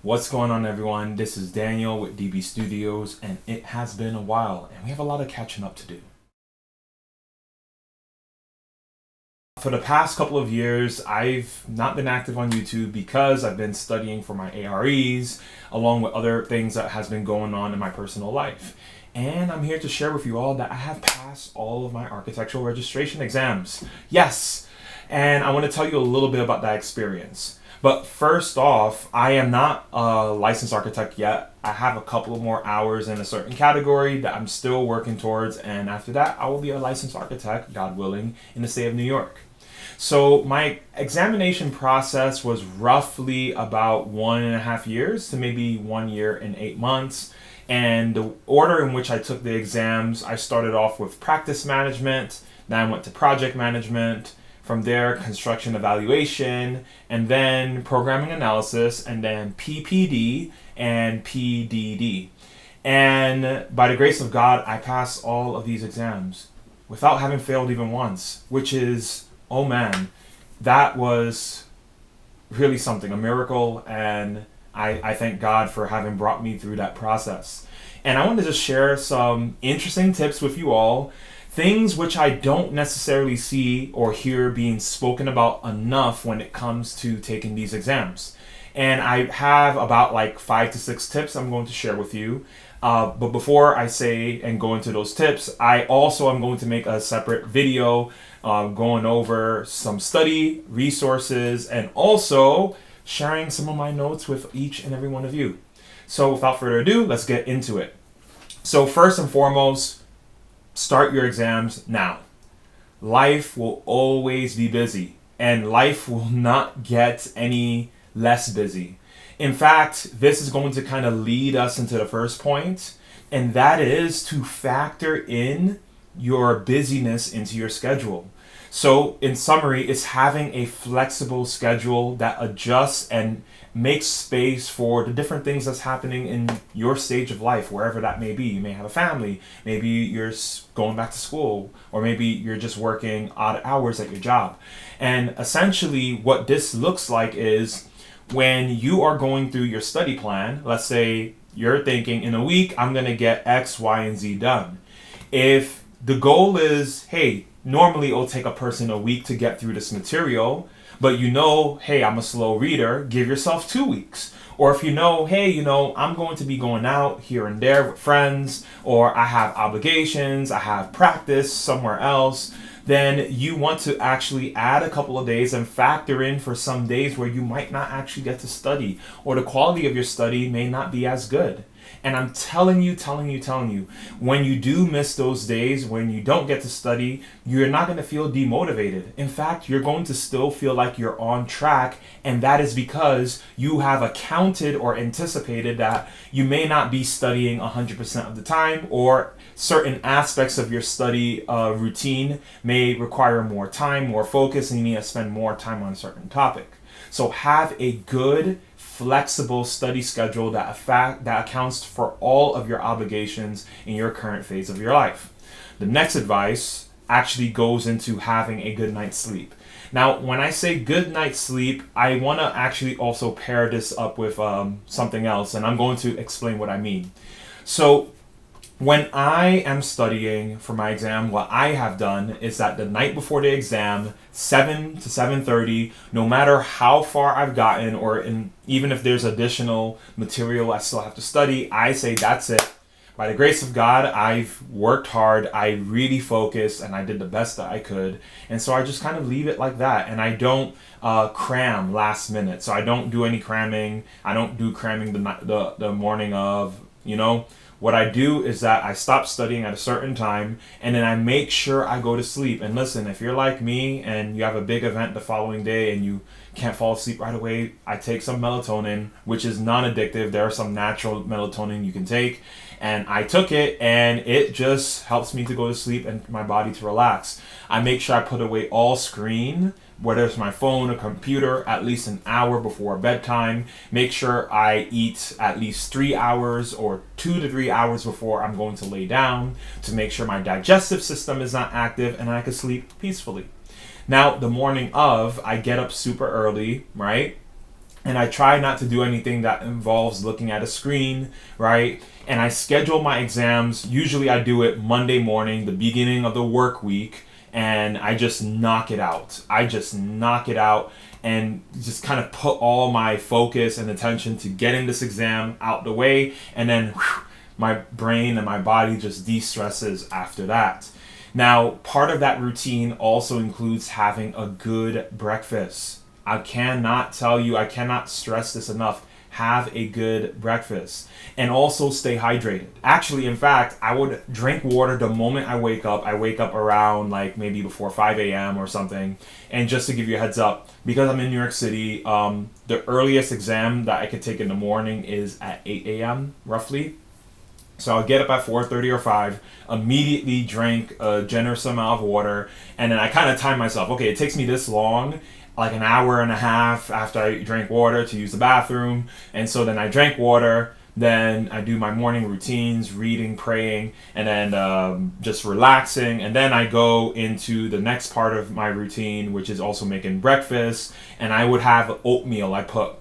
What's going on, everyone? This is Daniel with DB Studios, and it has been a while, and we have a lot of catching up to do. For the past couple of years, I've not been active on YouTube because I've been studying for my AREs, along with other things that has been going on in my personal life. And I'm here to share with you all that I have passed all of my architectural registration exams. Yes! And I want to tell you a little bit about that experience. But first off, I am not a licensed architect yet. I have a couple of more hours in a certain category that I'm still working towards, and after that, I will be a licensed architect, God willing, in the state of New York. So my examination process was roughly about 1.5 years to maybe 1 year and 8 months. And the order in which I took the exams, I started off with practice management, then I went to project management, from there construction evaluation, and then programming analysis, and then PPD and PDD. And by the grace of God, I passed all of these exams without having failed even once, which is, oh man, that was really something, a miracle, and I thank God for having brought me through that process. And I wanted to just share some interesting tips with you all, things which I don't necessarily see or hear being spoken about enough when it comes to taking these exams. And I have about like 5 to 6 tips I'm going to share with you. But before I say and go into those tips, I also am going to make a separate video going over some study resources and also sharing some of my notes with each and every one of you. So without further ado, let's get into it. So first and foremost, start your exams now. Life will always be busy, and life will not get any less busy. In fact, this is going to kind of lead us into the first point, and that is to factor in your busyness into your schedule. So in summary, it's having a flexible schedule that adjusts and makes space for the different things that's happening in your stage of life, wherever that may be. You may have a family, maybe you're going back to school, or maybe you're just working odd hours at your job. And essentially what this looks like is when you are going through your study plan, let's say you're thinking in a week, I'm going to get X, Y, and Z done. If the goal is, hey, normally it'll take a person a week to get through this material, but you know, hey, I'm a slow reader, give yourself 2 weeks. Or if you know, hey, I'm going to be going out here and there with friends, or I have obligations, I have practice somewhere else, then you want to actually add a couple of days and factor in for some days where you might not actually get to study, or the quality of your study may not be as good. And I'm telling you, when you do miss those days, when you don't get to study, you're not going to feel demotivated. In fact, you're going to still feel like you're on track. And that is because you have accounted or anticipated that you may not be studying 100% of the time, or certain aspects of your study routine may require more time, more focus, and you need to spend more time on a certain topic. So have a good, flexible study schedule that accounts for all of your obligations in your current phase of your life. The next advice actually goes into having a good night's sleep. Now, when I say good night's sleep, I want to actually also pair this up with something else, and I'm going to explain what I mean. So when I am studying for my exam, what I have done is that the night before the exam, 7 to 7:30, no matter how far I've gotten, or even if there's additional material I still have to study, I say that's it. By the grace of God, I've worked hard, I really focused, and I did the best that I could. And so I just kind of leave it like that, and I don't cram last minute. So I don't do any cramming. I don't do cramming the morning of, What I do is that I stop studying at a certain time, and then I make sure I go to sleep. And listen, if you're like me and you have a big event the following day and you can't fall asleep right away, I take some melatonin, which is non-addictive. There are some natural melatonin you can take, and I took it, and it just helps me to go to sleep and my body to relax. I make sure I put away all screen, whether it's my phone or computer, at least an hour before bedtime. Make sure I eat at least 3 hours or 2 to 3 hours before I'm going to lay down, to make sure my digestive system is not active and I can sleep peacefully. Now, the morning of, I get up super early, right? And I try not to do anything that involves looking at a screen, right? And I schedule my exams. Usually I do it Monday morning, the beginning of the work week, and I just knock it out. I just knock it out and just kind of put all my focus and attention to getting this exam out the way, and then my brain and my body just de-stresses after that. Now, part of that routine also includes having a good breakfast. I cannot stress this enough. Have a good breakfast and also stay hydrated. Actually, in fact, I would drink water the moment I wake up. I wake up around like maybe before 5 a.m. or something. And just to give you a heads up, because I'm in New York City, the earliest exam that I could take in the morning is at 8 a.m. roughly. So I'll get up at 4:30 or 5, immediately drink a generous amount of water, and then I kind of time myself. Okay, it takes me this long, like an hour and a half after I drink water to use the bathroom. And so then I drank water, then I do my morning routines, reading, praying, and then just relaxing. And then I go into the next part of my routine, which is also making breakfast. And I would have oatmeal. I put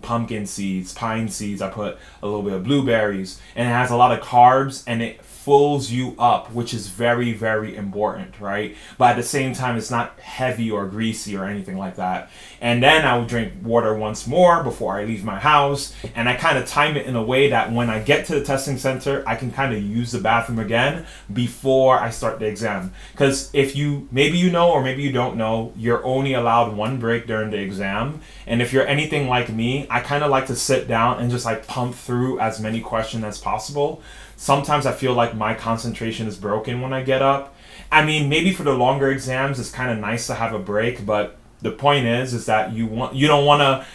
pumpkin seeds, pine seeds. I put a little bit of blueberries, and it has a lot of carbs, and it fills you up, which is very, very important, right? But at the same time, it's not heavy or greasy or anything like that. And then I would drink water once more before I leave my house, and I kind of time it in a way that when I get to the testing center, I can kind of use the bathroom again before I start the exam. Because maybe you know or maybe you don't know, you're only allowed one break during the exam. And if you're anything like me, I kind of like to sit down and just like pump through as many questions as possible. Sometimes I feel like my concentration is broken when I get up. I mean, maybe for the longer exams, it's kind of nice to have a break, but the point is that you don't want to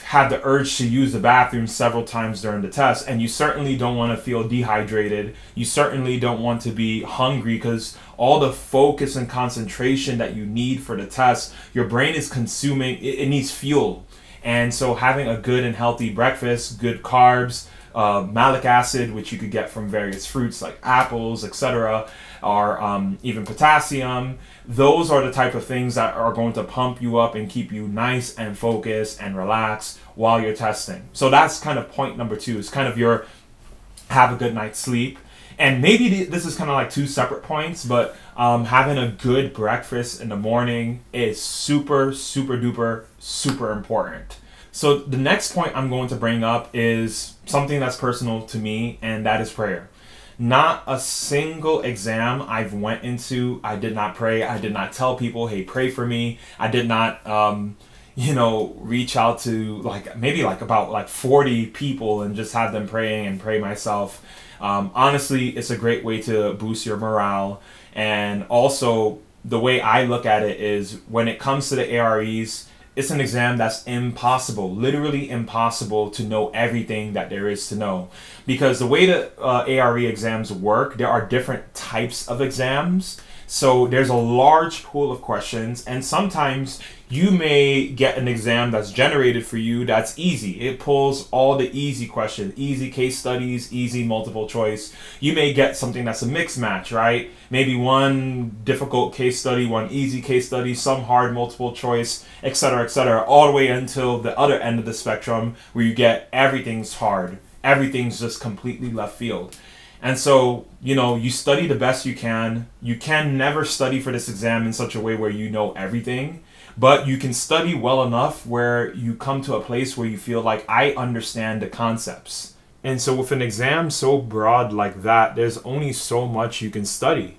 have the urge to use the bathroom several times during the test, and you certainly don't want to feel dehydrated. You certainly don't want to be hungry, because all the focus and concentration that you need for the test, your brain is consuming, it needs fuel. And so having a good and healthy breakfast, good carbs, malic acid, which you could get from various fruits like apples, etc., or even potassium. Those are the type of things that are going to pump you up and keep you nice and focused and relaxed while you're testing. So that's kind of point number 2, is kind of your have a good night's sleep. And maybe this is kind of like 2 separate points, but having a good breakfast in the morning is super, super duper, super important. So the next point I'm going to bring up is something that's personal to me, and that is prayer. Not a single exam I've went into, I did not pray. I did not tell people, hey, pray for me. I did not, reach out to maybe about 40 people and just have them praying and pray myself. Honestly, it's a great way to boost your morale. And also, the way I look at it is when it comes to the AREs, it's an exam that's impossible, literally impossible to know everything that there is to know. Because the way the ARE exams work, there are different types of exams. So there's a large pool of questions, and sometimes you may get an exam that's generated for you that's easy. It pulls all the easy questions, easy case studies, easy multiple choice. You may get something that's a mixed match, right? Maybe one difficult case study, one easy case study, some hard multiple choice, etc., all the way until the other end of the spectrum where you get everything's hard. Everything's just completely left field. And so, you study the best you can. You can never study for this exam in such a way where you know everything, but you can study well enough where you come to a place where you feel like I understand the concepts. And so with an exam so broad like that, there's only so much you can study.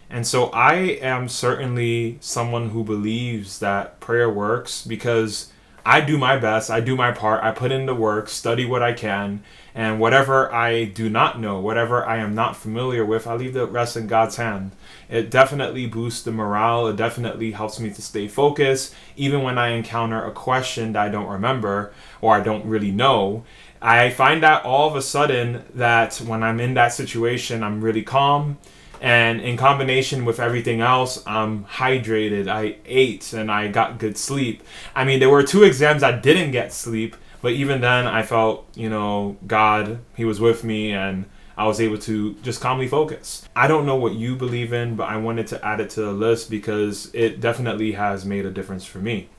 And so I am certainly someone who believes that prayer works, because I do my best, I do my part, I put in the work, study what I can, and whatever I do not know, whatever I am not familiar with, I leave the rest in God's hand. It definitely boosts the morale, it definitely helps me to stay focused, even when I encounter a question that I don't remember or I don't really know. I find that all of a sudden that when I'm in that situation, I'm really calm. And in combination with everything else, I'm hydrated, I ate, and I got good sleep. I mean, there were 2 exams I didn't get sleep, but even then I felt, God, He was with me, and I was able to just calmly focus. I don't know what you believe in, but I wanted to add it to the list because it definitely has made a difference for me.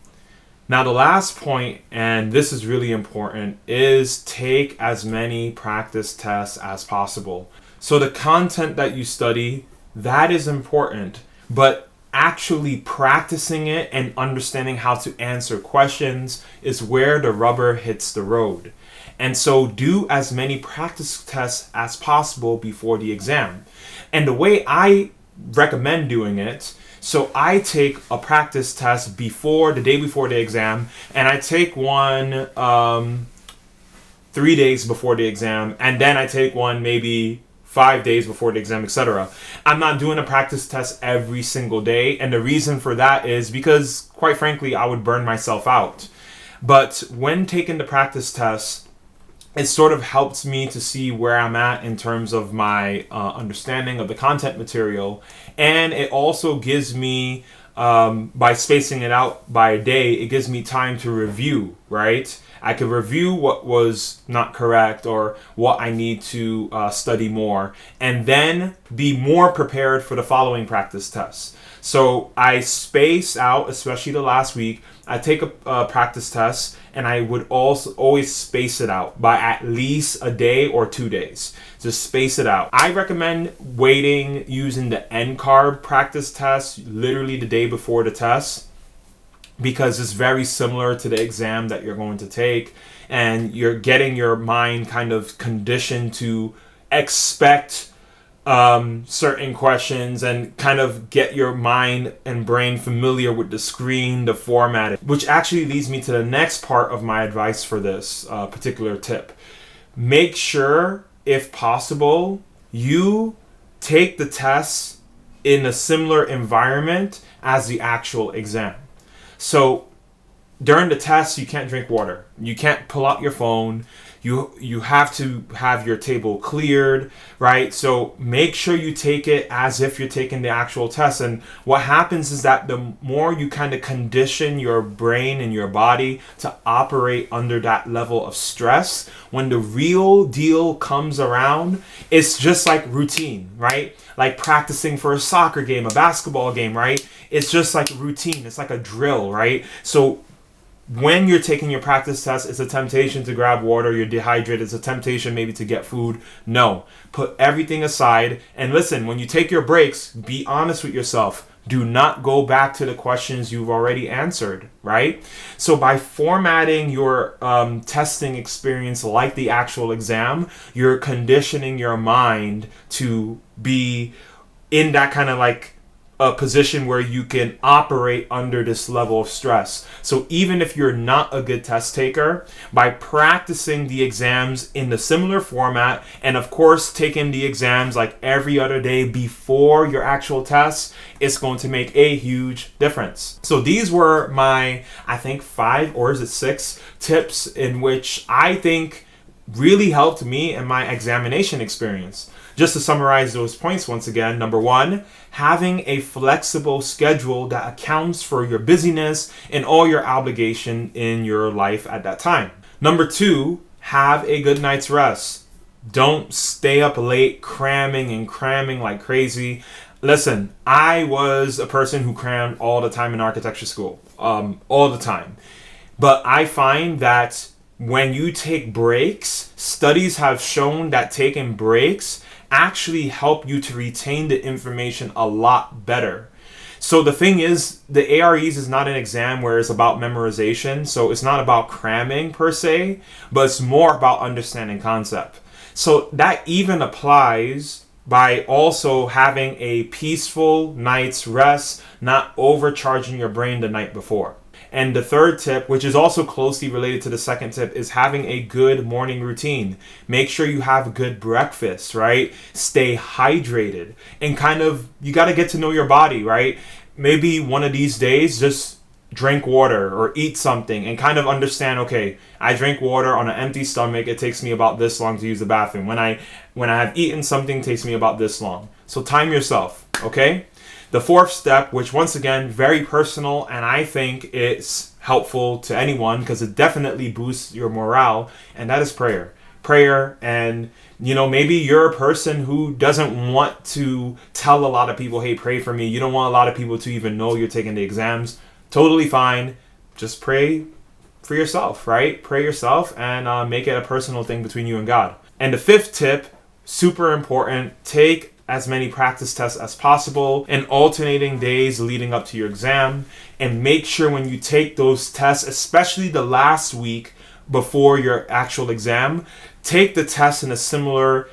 Now, the last point, and this is really important, is take as many practice tests as possible. So the content that you study, that is important, but actually practicing it and understanding how to answer questions is where the rubber hits the road. And so do as many practice tests as possible before the exam. And the way I recommend doing it, so I take a practice test the day before the exam, and I take one 3 days before the exam, and then I take one maybe 5 days before the exam, etc. I'm not doing a practice test every single day, and the reason for that is because, quite frankly, I would burn myself out. But when taking the practice test, it sort of helps me to see where I'm at in terms of my understanding of the content material. And it also gives me, by spacing it out by a day, it gives me time to review, right? I can review what was not correct or what I need to study more, and then be more prepared for the following practice tests. So I space out, especially the last week, I take a practice test, and I would also always space it out by at least a day or 2 days. Just space it out. I recommend waiting using the NCARB practice test literally the day before the test, because it's very similar to the exam that you're going to take, and you're getting your mind kind of conditioned to expect certain questions and kind of get your mind and brain familiar with the screen, the format, which actually leads me to the next part of my advice for this particular tip. Make sure, if possible, you take the tests in a similar environment as the actual exam. So during the test, you can't drink water. You can't pull out your phone. You have to have your table cleared, right? So make sure you take it as if you're taking the actual test. And what happens is that the more you kind of condition your brain and your body to operate under that level of stress, when the real deal comes around, it's just like routine, right? Like practicing for a soccer game, a basketball game, right? It's just like routine. It's like a drill, right? So when you're taking your practice test, it's a temptation to grab water, you're dehydrated, it's a temptation maybe to get food. No, put everything aside. And listen, when you take your breaks, be honest with yourself. Do not go back to the questions you've already answered, right? So by formatting your testing experience like the actual exam, you're conditioning your mind to be in that kind of like a position where you can operate under this level of stress. So even if you're not a good test taker, by practicing the exams in the similar format, and of course taking the exams like every other day before your actual test, it's going to make a huge difference. So these were my, I think 5 or is it 6 tips in which I think really helped me in my examination experience. Just to summarize those points once again, number 1, having a flexible schedule that accounts for your busyness and all your obligation in your life at that time. Number 2, have a good night's rest. Don't stay up late cramming like crazy. Listen, I was a person who crammed all the time in architecture school, all the time. But I find that when you take breaks, studies have shown that taking breaks actually help you to retain the information a lot better. So the thing is, the AREs is not an exam where it's about memorization. So it's not about cramming per se, but it's more about understanding concept. So that even applies by also having a peaceful night's rest, not overcharging your brain the night before. And the third tip, which is also closely related to the second tip, is having a good morning routine. Make sure you have a good breakfast, right? Stay hydrated. And kind of, you got to get to know your body, right? Maybe one of these days, just drink water or eat something and kind of understand, okay, I drink water on an empty stomach. It takes me about this long to use the bathroom. When I have eaten something, it takes me about this long. So time yourself, okay? The fourth step, which once again, very personal, and I think it's helpful to anyone because it definitely boosts your morale, and that is prayer. Prayer, and maybe you're a person who doesn't want to tell a lot of people, hey, pray for me. You don't want a lot of people to even know you're taking the exams. Totally fine. just pray for yourself, right? Pray yourself and make it a personal thing between you and God. And the fifth tip, super important, take as many practice tests as possible in alternating days leading up to your exam. And make sure when you take those tests, especially the last week before your actual exam, take the test in a similar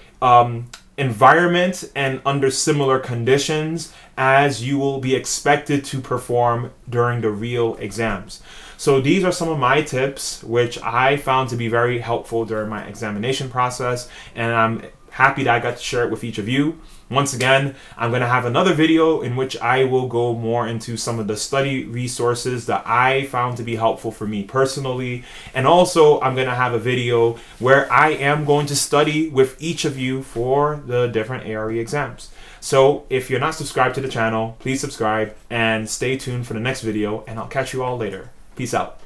environment and under similar conditions as you will be expected to perform during the real exams. So these are some of my tips which I found to be very helpful during my examination process, and I'm happy that I got to share it with each of you. Once again, I'm going to have another video in which I will go more into some of the study resources that I found to be helpful for me personally. And also, I'm going to have a video where I am going to study with each of you for the different ARE exams. So if you're not subscribed to the channel, please subscribe and stay tuned for the next video, and I'll catch you all later. Peace out.